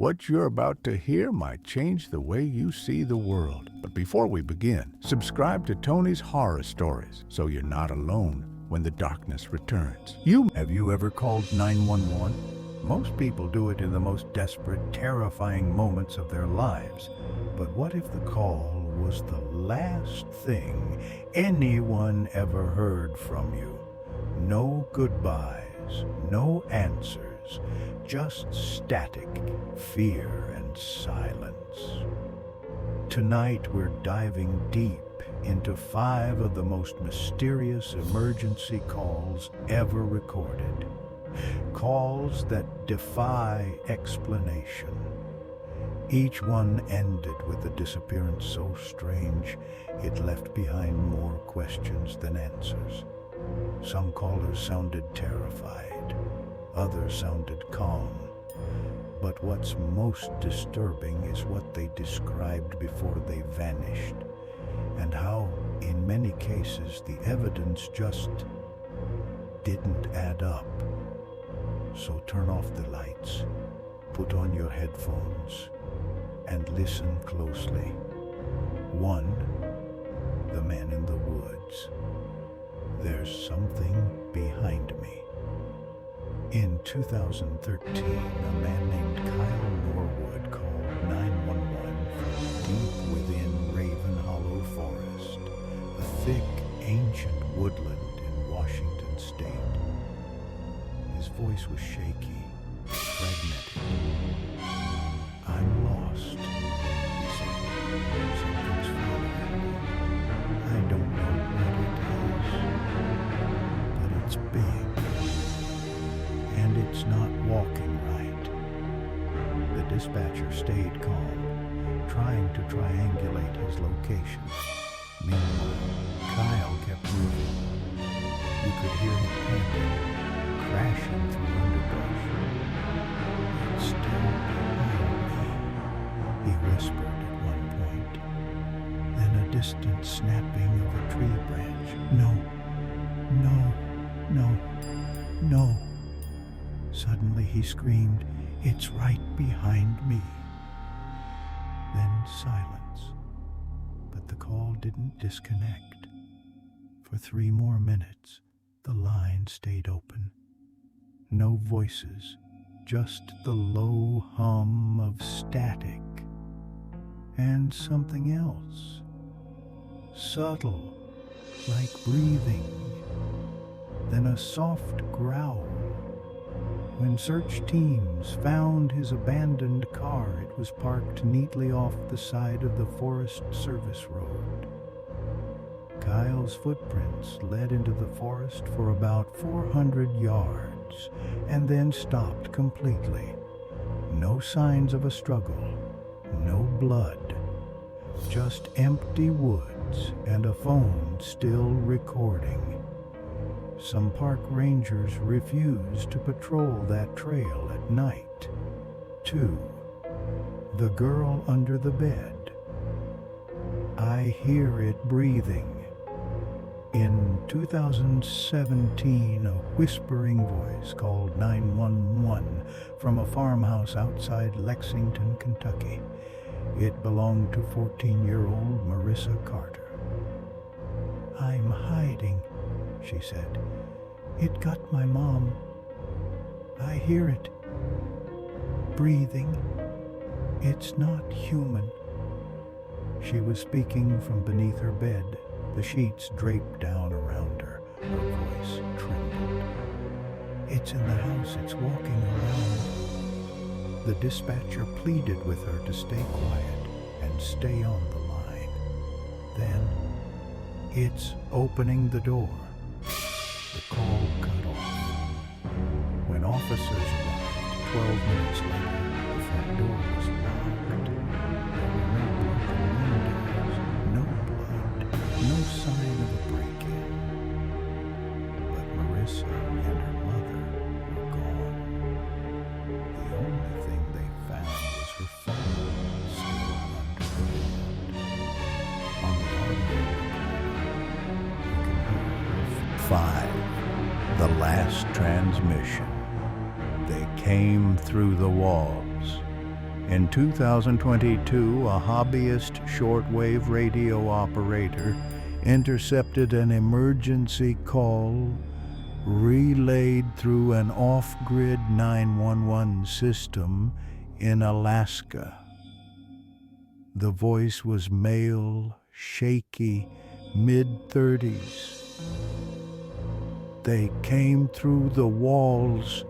What you're about to hear might change the way you see the world. But before we begin, subscribe to Tony's Horror Stories so you're not alone when the darkness returns. Have you ever called 911? Most people do it in the most desperate, terrifying moments of their lives. But what if the call was the last thing anyone ever heard from you? No goodbyes, no answers, just static, fear, and silence. Tonight we're diving deep into 5 of the most mysterious emergency calls ever recorded. Calls that defy explanation. Each one ended with a disappearance so strange it left behind more questions than answers. Some callers sounded terrified, others sounded calm. But what's most disturbing is what they described before they vanished, and how, in many cases, the evidence just didn't add up. So turn off the lights, put on your headphones, and listen closely. 1. The Man in the Woods. There's something behind me. In 2013, a man named Kyle Norwood called 911 from deep within Raven Hollow Forest, a thick, ancient woodland in Washington State. His voice was shaky, fragmented. "I'm lost," he said. "Something's following me. I don't know what it is, but it's big, and it's not walking right." The dispatcher stayed calm, trying to triangulate his location. Meanwhile, Kyle kept moving. You could hear him panting, crashing through underbrush. "It's still behind me," he whispered at one point. Then a distant snapping of a tree branch. "No, no, no, no." Suddenly he screamed, "It's right behind me." Then silence. But the call didn't disconnect. For 3 more minutes, the line stayed open. No voices, just the low hum of static. And something else. Subtle, like breathing. Then a soft growl. When search teams found his abandoned car, it was parked neatly off the side of the Forest Service road. Kyle's footprints led into the forest for about 400 yards and then stopped completely. No signs of a struggle, no blood, just empty woods and a phone still recording. Some park rangers refused to patrol that trail at night. 2. The girl under the bed. I hear it breathing. In 2017, a whispering voice called 911 from a farmhouse outside Lexington, Kentucky. It belonged to 14-year-old Marissa Carter. "I'm hiding," she said. "It got my mom. I hear it. Breathing. It's not human." She was speaking from beneath her bed, the sheets draped down around her. Her voice trembled. "It's in the house. It's walking around." The dispatcher pleaded with her to stay quiet and stay on the line. Then, "It's opening the door." The call cut off. When officers arrived 12 minutes later, the front door was locked. There were no broken windows, no blood, no sign of a break-in. But Marissa and her mother were gone. The only thing they found was her phone, still under the bed. On the audio recorder, 5. The last transmission. They came through the walls. In 2022, a hobbyist shortwave radio operator intercepted an emergency call relayed through an off-grid 911 system in Alaska. The voice was male, shaky, mid-30s. "They came through the walls,"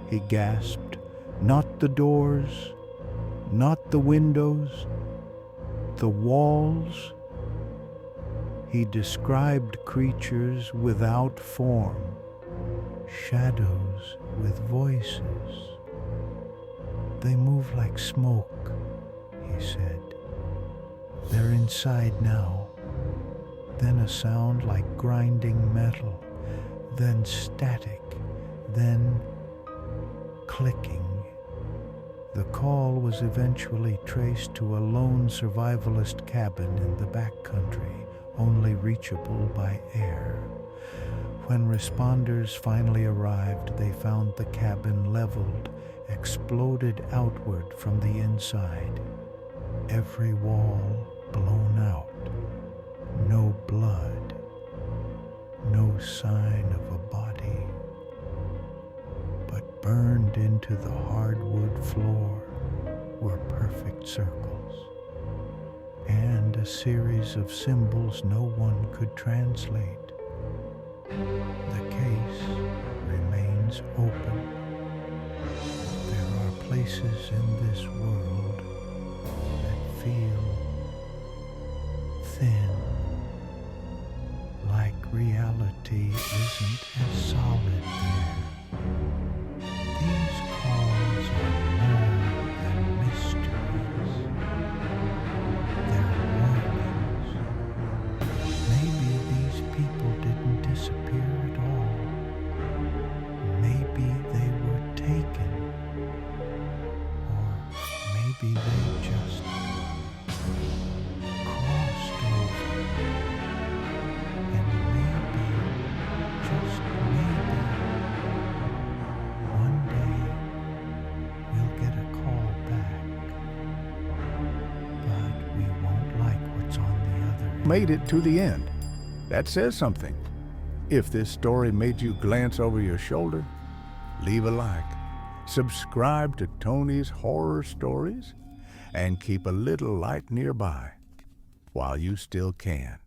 he gasped. "Not the doors, not the windows, the walls." He described creatures without form, shadows with voices. "They move like smoke," he said. "They're inside now." Then a sound like grinding metal, then static, then clicking. The call was eventually traced to a lone survivalist cabin in the backcountry, only reachable by air. When responders finally arrived, they found the cabin leveled, exploded outward from the inside. Every wall blown out. No blood. No sign of a body. But burned into the hardwood floor were perfect circles, and a series of symbols no one could translate. The case remains open. There are places in this world that feel thin, like reality isn't as solid there. These calls are more than mysteries. They're warnings. Maybe these people didn't disappear at all. Maybe they were taken. Or maybe they just crossed over. And maybe, just maybe, one day we'll get a call back. But we won't like what's on the other end. Made it to the end. That says something. If this story made you glance over your shoulder, leave a like, subscribe to Tony's Horror Stories, and keep a little light nearby while you still can.